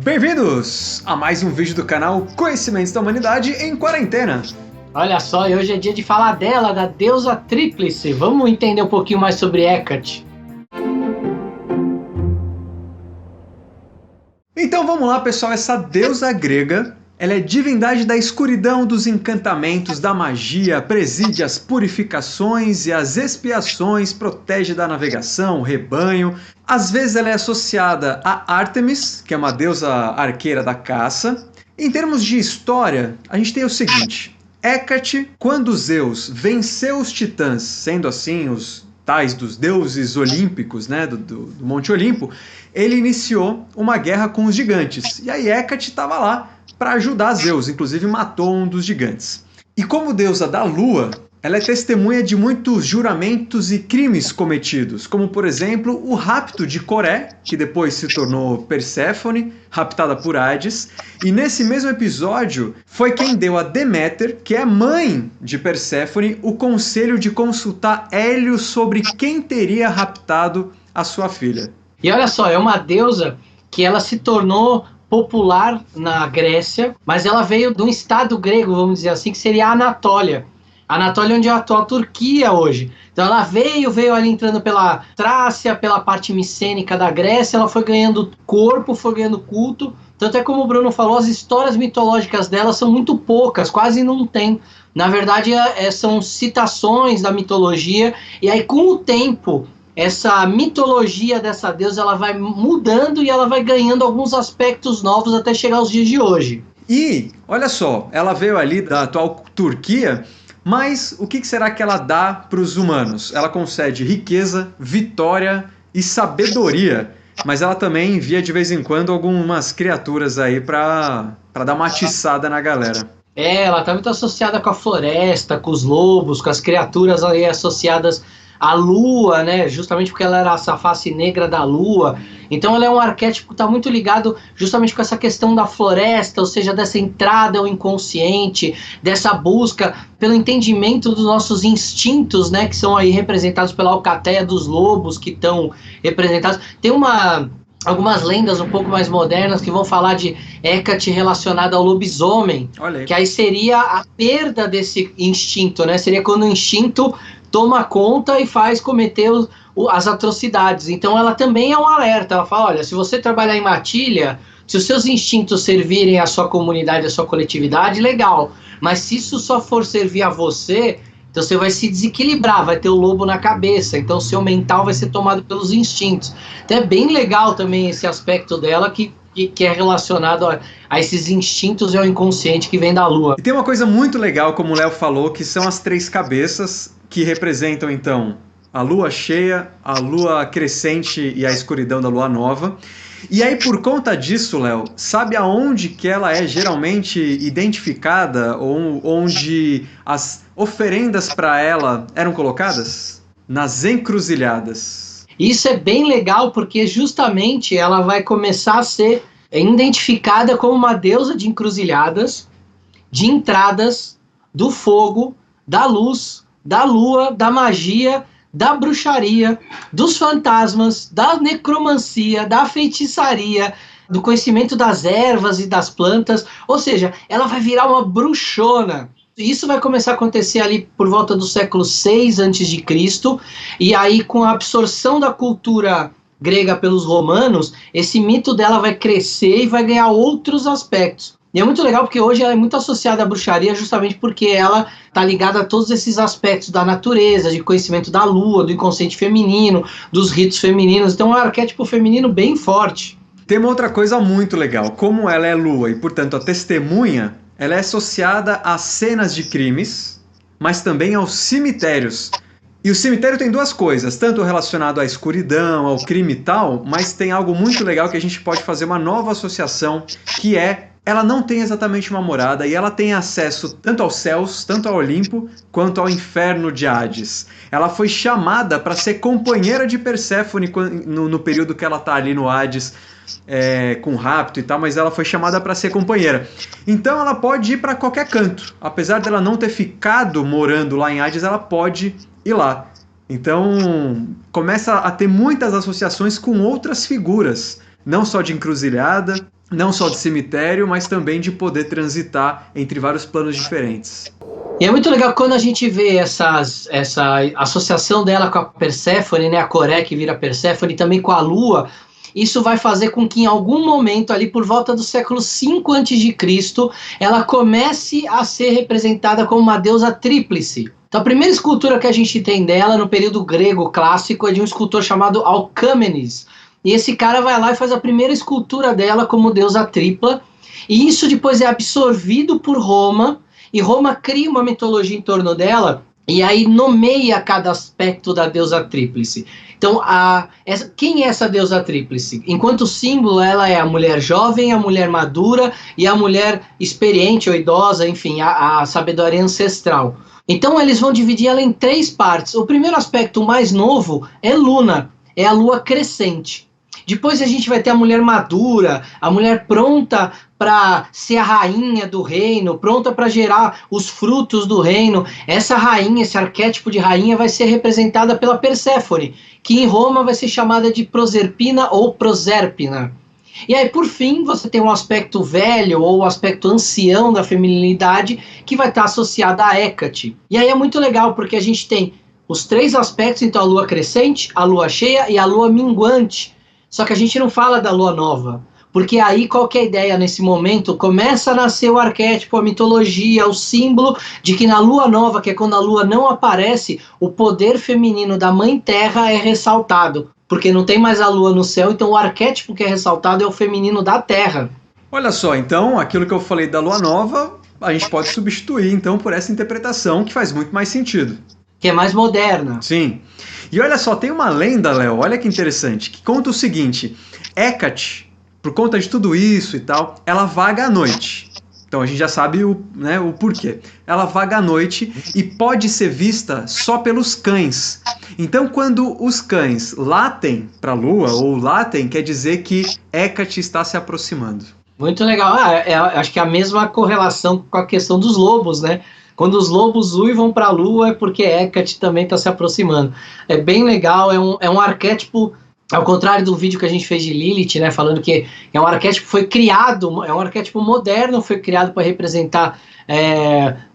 Bem-vindos a mais um vídeo do canal Conhecimentos da Humanidade em Quarentena. Olha só, e hoje é dia de falar dela, da deusa tríplice. Vamos entender um pouquinho mais sobre Hecate. Então vamos lá, pessoal. Essa deusa grega, ela é divindade da escuridão, dos encantamentos, da magia, preside as purificações e as expiações, protege da navegação, o rebanho. Às vezes ela é associada a Ártemis, que é uma deusa arqueira da caça. Em termos de história, a gente tem o seguinte: Hecate, quando Zeus venceu os titãs, sendo assim os tais dos deuses olímpicos, né, do Monte Olimpo, ele iniciou uma guerra com os gigantes. E aí Hecate estava lá para ajudar Zeus, inclusive matou um dos gigantes. E como deusa da lua, ela é testemunha de muitos juramentos e crimes cometidos, como por exemplo o rapto de Coré, que depois se tornou Perséfone, raptada por Hades, e nesse mesmo episódio foi quem deu a Deméter, que é mãe de Perséfone, o conselho de consultar Hélio sobre quem teria raptado a sua filha. E olha só, é uma deusa que ela se tornou popular na Grécia, mas ela veio de um estado grego, vamos dizer assim, que seria a Anatólia. Anatólia, onde é a atual Turquia hoje. Então ela veio ali entrando pela Trácia, pela parte micênica da Grécia, ela foi ganhando corpo, foi ganhando culto. Tanto é como o Bruno falou, as histórias mitológicas dela são muito poucas, quase não tem. Na verdade, são citações da mitologia, e aí com o tempo, essa mitologia dessa deusa ela vai mudando e ela vai ganhando alguns aspectos novos até chegar aos dias de hoje. E, olha só, ela veio ali da atual Turquia. Mas o que será que ela dá para os humanos? Ela concede riqueza, vitória e sabedoria, mas ela também envia de vez em quando algumas criaturas aí para dar uma atiçada na galera. Ela está muito associada com a floresta, com os lobos, com as criaturas aí associadas à lua, né? Justamente porque ela era essa face negra da lua. Então ela é um arquétipo que está muito ligado justamente com essa questão da floresta, ou seja, dessa entrada ao inconsciente, dessa busca pelo entendimento dos nossos instintos, né? Que são aí representados pela alcateia dos lobos, que estão representados. Tem algumas lendas um pouco mais modernas que vão falar de Hecate relacionada ao lobisomem, que aí seria a perda desse instinto, né? Seria quando o instinto toma conta e faz cometer as atrocidades. Então ela também é um alerta, ela fala, olha, se você trabalhar em matilha, se os seus instintos servirem à sua comunidade, à sua coletividade, legal, mas se isso só for servir a você, então você vai se desequilibrar, vai ter o lobo na cabeça, então o seu mental vai ser tomado pelos instintos. Então é bem legal também esse aspecto dela que é relacionado a esses instintos e ao inconsciente que vem da lua. E tem uma coisa muito legal, como o Léo falou, que são as três cabeças, que representam então a lua cheia, a lua crescente e a escuridão da lua nova. E aí, por conta disso, Léo, sabe aonde que ela é geralmente identificada, ou onde as oferendas para ela eram colocadas? Nas encruzilhadas. Isso é bem legal porque justamente ela vai começar a ser identificada como uma deusa de encruzilhadas, de entradas, do fogo, da luz, da lua, da magia, da bruxaria, dos fantasmas, da necromancia, da feitiçaria, do conhecimento das ervas e das plantas. Ou seja, ela vai virar uma bruxona. Isso vai começar a acontecer ali por volta do século VI a.C., e aí com a absorção da cultura grega pelos romanos, esse mito dela vai crescer e vai ganhar outros aspectos. E é muito legal porque hoje ela é muito associada à bruxaria justamente porque ela está ligada a todos esses aspectos da natureza, de conhecimento da lua, do inconsciente feminino, dos ritos femininos. Então é um arquétipo feminino bem forte. Tem uma outra coisa muito legal. Como ela é lua e, portanto, a testemunha, ela é associada a cenas de crimes, mas também aos cemitérios. E o cemitério tem duas coisas, tanto relacionado à escuridão, ao crime e tal, mas tem algo muito legal que a gente pode fazer uma nova associação, que é ela não tem exatamente uma morada e ela tem acesso tanto aos céus, tanto ao Olimpo, quanto ao inferno de Hades. Ela foi chamada para ser companheira de Perséfone no período que ela está ali no Hades, com rapto e tal, mas ela foi chamada para ser companheira. Então ela pode ir para qualquer canto. Apesar dela não ter ficado morando lá em Hades, ela pode ir lá. Então começa a ter muitas associações com outras figuras, não só de encruzilhada, não só de cemitério, mas também de poder transitar entre vários planos diferentes. E é muito legal quando a gente vê essa associação dela com a Perséfone, né, a Coré que vira Perséfone, também com a Lua. Isso vai fazer com que em algum momento, ali por volta do século V a.C., ela comece a ser representada como uma deusa tríplice. Então a primeira escultura que a gente tem dela no período grego clássico é de um escultor chamado Alcâmenes. E esse cara vai lá e faz a primeira escultura dela como deusa tripla. E isso depois é absorvido por Roma, e Roma cria uma mitologia em torno dela, e aí nomeia cada aspecto da deusa tríplice. Então, quem é essa deusa tríplice? Enquanto símbolo, ela é a mulher jovem, a mulher madura e a mulher experiente ou idosa, enfim, a sabedoria ancestral. Então, eles vão dividir ela em 3 partes. O primeiro aspecto mais novo é Luna, é a lua crescente. Depois a gente vai ter a mulher madura, a mulher pronta para ser a rainha do reino, pronta para gerar os frutos do reino. Essa rainha, esse arquétipo de rainha vai ser representada pela Perséfone, que em Roma vai ser chamada de Proserpina ou Proserpina. E aí, por fim, você tem um aspecto velho ou o aspecto ancião da feminilidade que vai estar associado a Hécate. E aí é muito legal porque a gente tem os 3 aspectos, então a lua crescente, a lua cheia e a lua minguante. Só que a gente não fala da lua nova, porque aí qual que é a ideia nesse momento? Começa a nascer o arquétipo, a mitologia, o símbolo de que na lua nova, que é quando a lua não aparece, o poder feminino da mãe terra é ressaltado, porque não tem mais a lua no céu, então o arquétipo que é ressaltado é o feminino da terra. Olha só, então aquilo que eu falei da lua nova, a gente pode substituir então por essa interpretação que faz muito mais sentido. Que é mais moderna. Sim. E olha só, tem uma lenda, Léo, olha que interessante, que conta o seguinte: Hécate, por conta de tudo isso e tal, ela vaga à noite. Então a gente já sabe o porquê. Ela vaga à noite e pode ser vista só pelos cães. Então quando os cães latem para a lua, ou latem, quer dizer que Hécate está se aproximando. Muito legal. Acho que é a mesma correlação com a questão dos lobos, né? Quando os lobos uivam para a lua é porque Hécate também está se aproximando. É bem legal, é um arquétipo, ao contrário do vídeo que a gente fez de Lilith, né, falando que é um arquétipo que foi criado, é um arquétipo moderno, foi criado para representar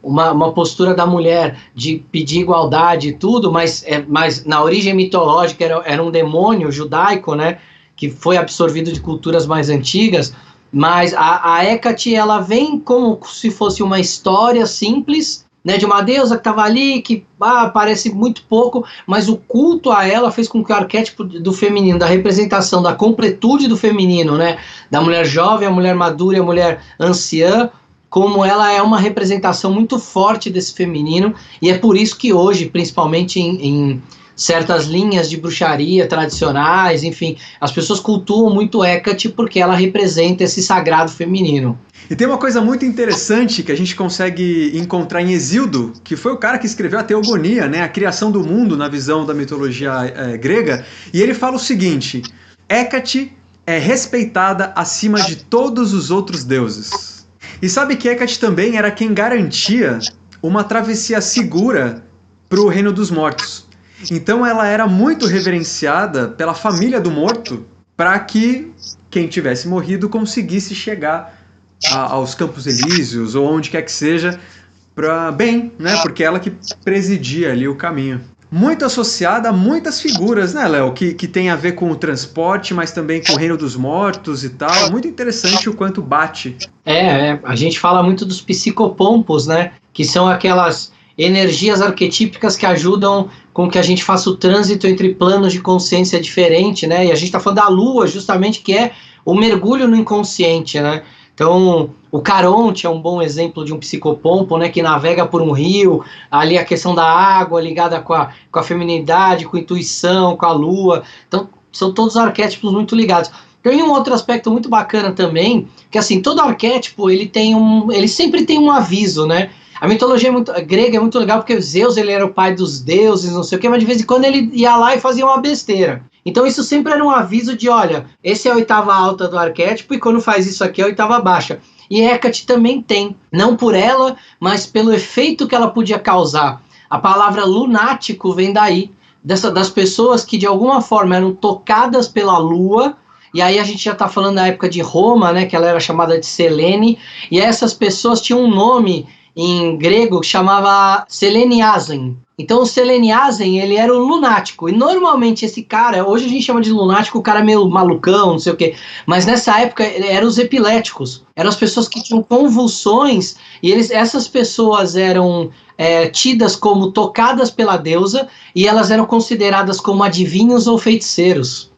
uma postura da mulher de pedir igualdade e tudo, mas na origem mitológica era um demônio judaico, né, que foi absorvido de culturas mais antigas. Mas a Hécate, ela vem como se fosse uma história simples, né, de uma deusa que estava ali, que aparece muito pouco, mas o culto a ela fez com que o arquétipo do feminino, da representação, da completude do feminino, né, da mulher jovem, a mulher madura e a mulher anciã, como ela é uma representação muito forte desse feminino, e é por isso que hoje, principalmente em certas linhas de bruxaria tradicionais, enfim, as pessoas cultuam muito Hécate porque ela representa esse sagrado feminino. E tem uma coisa muito interessante que a gente consegue encontrar em Hesíodo, que foi o cara que escreveu a Teogonia, né, a criação do mundo na visão da mitologia grega, e ele fala o seguinte: Hécate é respeitada acima de todos os outros deuses. E sabe que Hécate também era quem garantia uma travessia segura para o reino dos mortos. Então ela era muito reverenciada pela família do morto para que quem tivesse morrido conseguisse chegar aos Campos Elíseos ou onde quer que seja para bem, né? Porque ela que presidia ali o caminho. Muito associada a muitas figuras, né, Léo? Que tem a ver com o transporte, mas também com o reino dos mortos e tal. Muito interessante o quanto bate. A gente fala muito dos psicopompos, né? Que são aquelas energias arquetípicas que ajudam com que a gente faça o trânsito entre planos de consciência diferente, né? E a gente está falando da Lua, justamente, que é o mergulho no inconsciente, né? Então, o Caronte é um bom exemplo de um psicopompo, né? Que navega por um rio, ali a questão da água ligada com a feminidade, com a intuição, com a Lua. Então, são todos arquétipos muito ligados. Tem um outro aspecto muito bacana também, que assim, todo arquétipo, ele sempre tem um aviso, né? A mitologia grega é muito legal porque Zeus, ele era o pai dos deuses, não sei o quê, mas de vez em quando ele ia lá e fazia uma besteira. Então isso sempre era um aviso de, olha, esse é a oitava alta do arquétipo e quando faz isso aqui é a oitava baixa. E Hécate também tem, não por ela, mas pelo efeito que ela podia causar. A palavra lunático vem daí, das pessoas que de alguma forma eram tocadas pela lua E aí a gente já está falando da época de Roma, né, que ela era chamada de Selene, e essas pessoas tinham um nome em grego que chamava Seleniazen. Então o Seleniazen, ele era o lunático, e normalmente esse cara, hoje a gente chama de lunático, o cara meio malucão, não sei o quê, mas nessa época eram os epiléticos, eram as pessoas que tinham convulsões, e essas pessoas eram tidas como tocadas pela deusa, e elas eram consideradas como adivinhos ou feiticeiros.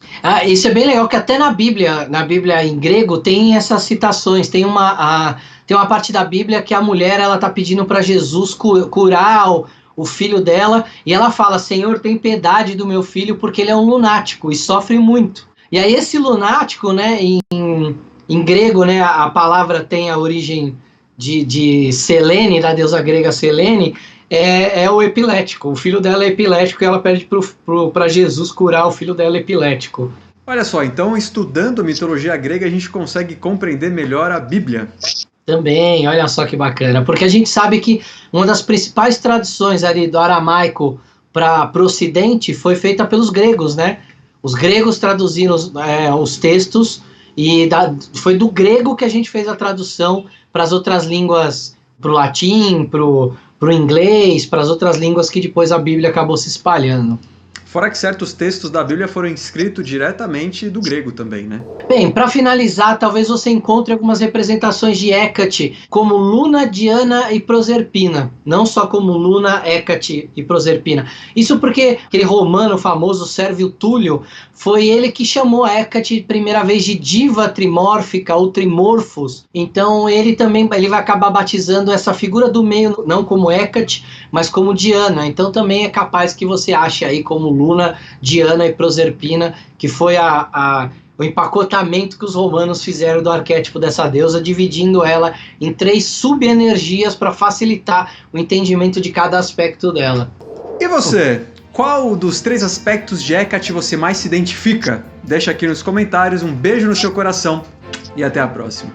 Isso é bem legal, que até na Bíblia em grego, tem essas citações, tem uma parte da Bíblia que a mulher, ela tá pedindo para Jesus curar o filho dela, e ela fala: Senhor, tem piedade do meu filho, porque ele é um lunático e sofre muito. E aí esse lunático, né, em grego, né, a palavra tem a origem de Selene, da deusa grega Selene, é o epilético. O filho dela é epilético e ela pede para Jesus curar o filho dela epilético. Olha só, então estudando a mitologia grega a gente consegue compreender melhor a Bíblia. Também, olha só que bacana, porque a gente sabe que uma das principais traduções ali do aramaico para o ocidente foi feita pelos gregos, né? Os gregos traduziram os textos, e foi do grego que a gente fez a tradução para as outras línguas, para o latim, para o inglês, para as outras línguas que depois a Bíblia acabou se espalhando. Fora que certos textos da Bíblia foram escritos diretamente do grego também, né? Bem, para finalizar, talvez você encontre algumas representações de Hécate como Luna, Diana e Proserpina. Não só como Luna, Hécate e Proserpina. Isso porque aquele romano famoso, Sérvio Túlio, foi ele que chamou a Hécate primeira vez de diva trimórfica ou trimorfos. Então ele vai acabar batizando essa figura do meio, não como Hécate, mas como Diana. Então também é capaz que você ache aí como Luna, Diana e Proserpina, que foi o empacotamento que os romanos fizeram do arquétipo dessa deusa, dividindo ela em 3 subenergias para facilitar o entendimento de cada aspecto dela. E você? Qual dos 3 aspectos de Hécate você mais se identifica? Deixa aqui nos comentários, um beijo no seu coração e até a próxima.